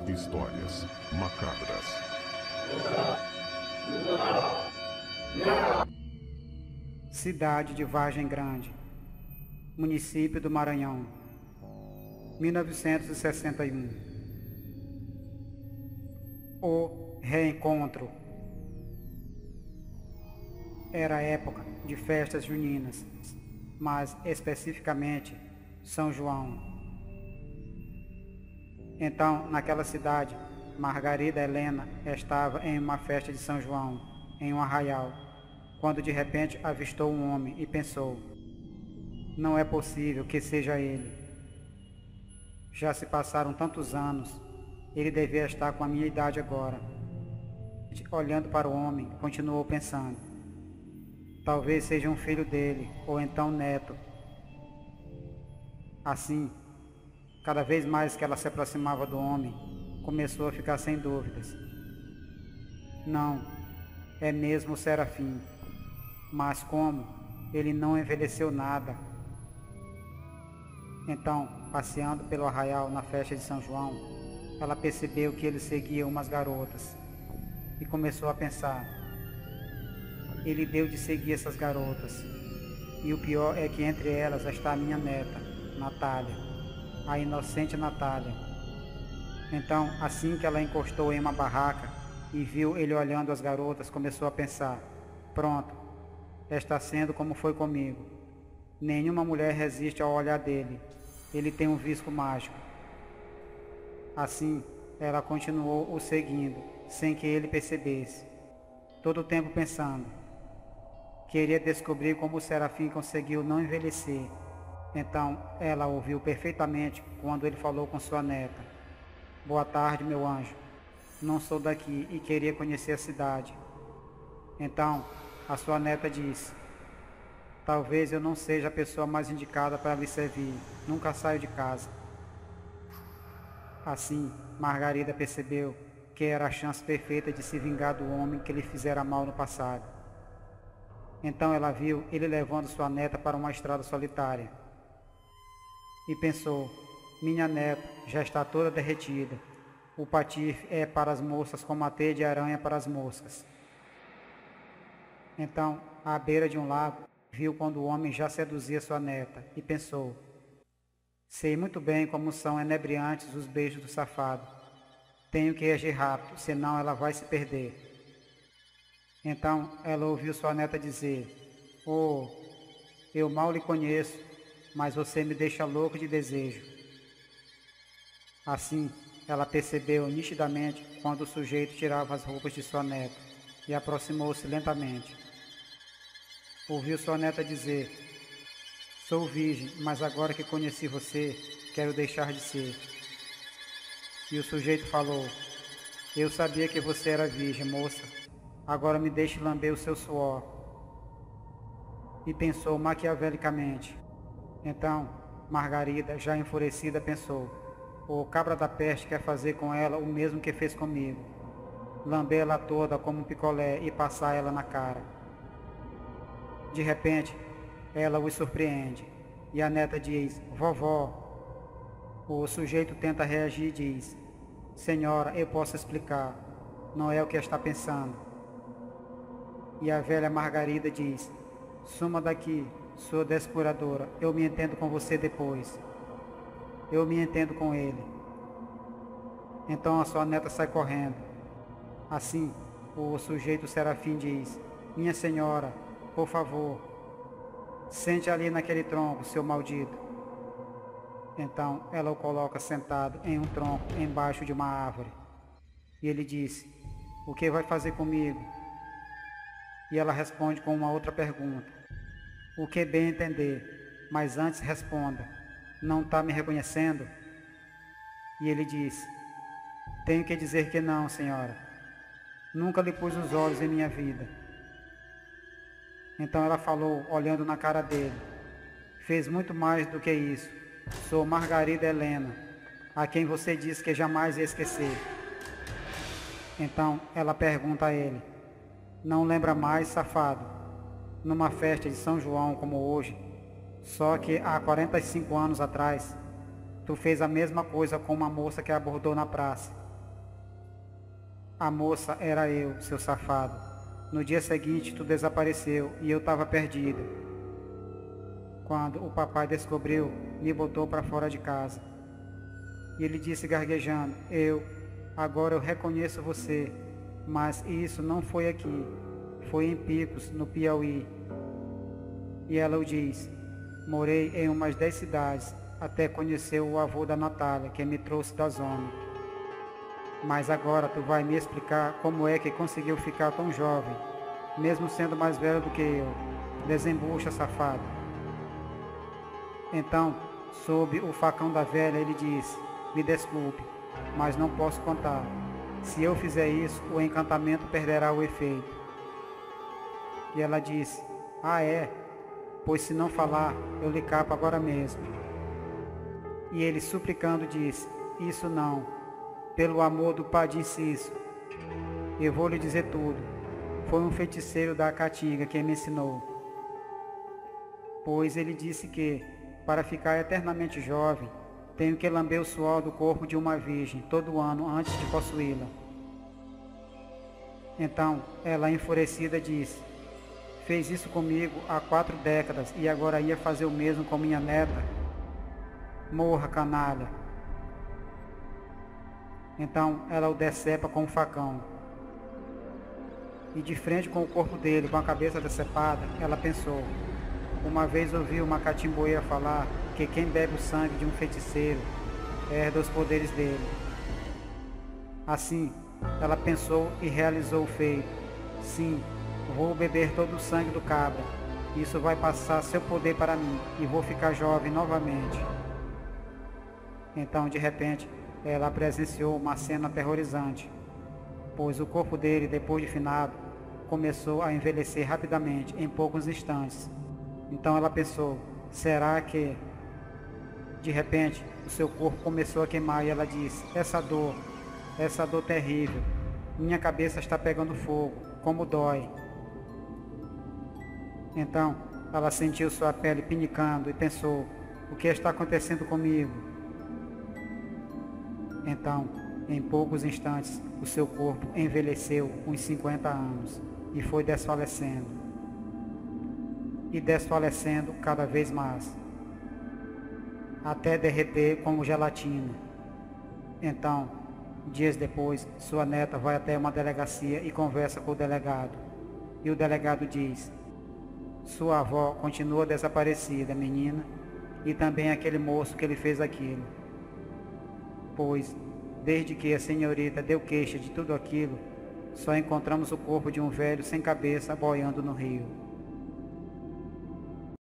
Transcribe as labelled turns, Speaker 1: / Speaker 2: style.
Speaker 1: Histórias macabras.
Speaker 2: Cidade de Vargem Grande, município do Maranhão, 1961. O reencontro. Era época de festas juninas, mas especificamente São João. Então, naquela cidade, Margarida Helena estava em uma festa de São João, em um arraial, quando de repente avistou um homem e pensou: não é possível que seja ele. Já se passaram tantos anos, ele devia estar com a minha idade agora. Olhando para o homem, continuou pensando: talvez seja um filho dele, ou então neto. Assim, cada vez mais que ela se aproximava do homem, começou a ficar sem dúvidas. Não, é mesmo o Serafim. Mas como? Ele não envelheceu nada. Então, passeando pelo arraial na festa de São João, ela percebeu que ele seguia umas garotas e começou a pensar: ele deu de seguir essas garotas. E o pior é que entre elas está a minha neta, Natália, a inocente Natália. Então, assim que ela encostou em uma barraca e viu ele olhando as garotas, começou a pensar: pronto, está sendo como foi comigo. Nenhuma mulher resiste ao olhar dele. Ele tem um visco mágico. Assim, ela continuou o seguindo, sem que ele percebesse, todo o tempo pensando. Queria descobrir como o Serafim conseguiu não envelhecer. Então, ela ouviu perfeitamente quando ele falou com sua neta: boa tarde, meu anjo. Não sou daqui e queria conhecer a cidade. Então, a sua neta disse: talvez eu não seja a pessoa mais indicada para lhe servir. Nunca saio de casa. Assim, Margarida percebeu que era a chance perfeita de se vingar do homem que lhe fizera mal no passado. Então ela viu ele levando sua neta para uma estrada solitária. E pensou: minha neta já está toda derretida. O patife é para as moças como a teia de aranha para as moscas. Então, à beira de um lago, viu quando o homem já seduzia sua neta e pensou: sei muito bem como são enebriantes os beijos do safado. Tenho que agir rápido, senão ela vai se perder. Então ela ouviu sua neta dizer: oh, eu mal lhe conheço, mas você me deixa louco de desejo. Assim, ela percebeu nitidamente quando o sujeito tirava as roupas de sua neta e aproximou-se lentamente. Ouviu sua neta dizer: sou virgem, mas agora que conheci você, quero deixar de ser. E o sujeito falou: eu sabia que você era virgem, moça. Agora me deixe lamber o seu suor. E pensou maquiavelicamente. Então, Margarida, já enfurecida, pensou: o cabra da peste quer fazer com ela o mesmo que fez comigo. Lambê-la toda como um picolé e passar ela na cara. De repente, ela o surpreende. E a neta diz: vovó. O sujeito tenta reagir e diz: senhora, eu posso explicar. Não é o que está pensando. E a velha Margarida diz: suma daqui, sua descuradora. Eu me entendo com você depois. Eu me entendo com ele. Então a sua neta sai correndo. Assim, o sujeito Serafim diz: minha senhora, por favor, sente ali naquele tronco, seu maldito. Então ela o coloca sentado em um tronco embaixo de uma árvore. E ele disse: o que vai fazer comigo? E ela responde com uma outra pergunta: o que bem entender, mas antes responda: não está me reconhecendo? E ele disse: tenho que dizer que não, senhora. Nunca lhe pus os olhos em minha vida. Então ela falou, olhando na cara dele: fez muito mais do que isso. Sou Margarida Helena, a quem você disse que jamais ia esquecer. Então ela pergunta a ele: não lembra mais, safado? Numa festa de São João como hoje, só que há 45 anos atrás, tu fez a mesma coisa com uma moça que abordou na praça. A moça era eu, seu safado. No dia seguinte tu desapareceu e eu estava perdida. Quando o papai descobriu, me botou para fora de casa. E ele disse garguejando, agora eu reconheço você, mas isso não foi aqui, foi em Picos, no Piauí. E ela o diz, morei em umas 10 cidades, até conhecer o avô da Natália, que me trouxe da zona. Mas agora tu vai me explicar como é que conseguiu ficar tão jovem, mesmo sendo mais velho do que eu. Desembucha, safado. Então, sob o facão da velha, ele disse, me desculpe, mas não posso contar. Se eu fizer isso, o encantamento perderá o efeito. E ela disse, é? Pois se não falar, eu lhe capo agora mesmo. E ele suplicando disse, isso não, pelo amor do Padim Cício. Eu vou lhe dizer tudo. Foi um feiticeiro da Caatinga quem me ensinou. Pois ele disse que, para ficar eternamente jovem, tenho que lamber o suor do corpo de uma virgem todo ano antes de possuí-la. Então, ela enfurecida disse, fez isso comigo há 4 décadas e agora ia fazer o mesmo com minha neta? Morra, canalha. Então, ela o decepa com um facão. E de frente com o corpo dele, com a cabeça decepada, ela pensou, uma vez ouvi uma catimboeira falar que quem bebe o sangue de um feiticeiro herda os poderes dele. Assim, ela pensou e realizou o feito. Sim, vou beber todo o sangue do cabra. Isso vai passar seu poder para mim e vou ficar jovem novamente. Então, de repente, ela presenciou uma cena aterrorizante, pois o corpo dele, depois de finado, começou a envelhecer rapidamente, em poucos instantes. Então ela pensou, será que... De repente, o seu corpo começou a queimar e ela disse, essa dor terrível, minha cabeça está pegando fogo, como dói. Então, ela sentiu sua pele pinicando e pensou, o que está acontecendo comigo? Então, em poucos instantes, o seu corpo envelheceu uns 50 anos e foi desfalecendo. E desfalecendo cada vez mais, até derreter como gelatina. Então, dias depois, sua neta vai até uma delegacia e conversa com o delegado. E o delegado diz, sua avó continua desaparecida, menina, e também aquele moço que lhe fez aquilo. Pois, desde que a senhorita deu queixa de tudo aquilo, só encontramos o corpo de um velho sem cabeça boiando no rio.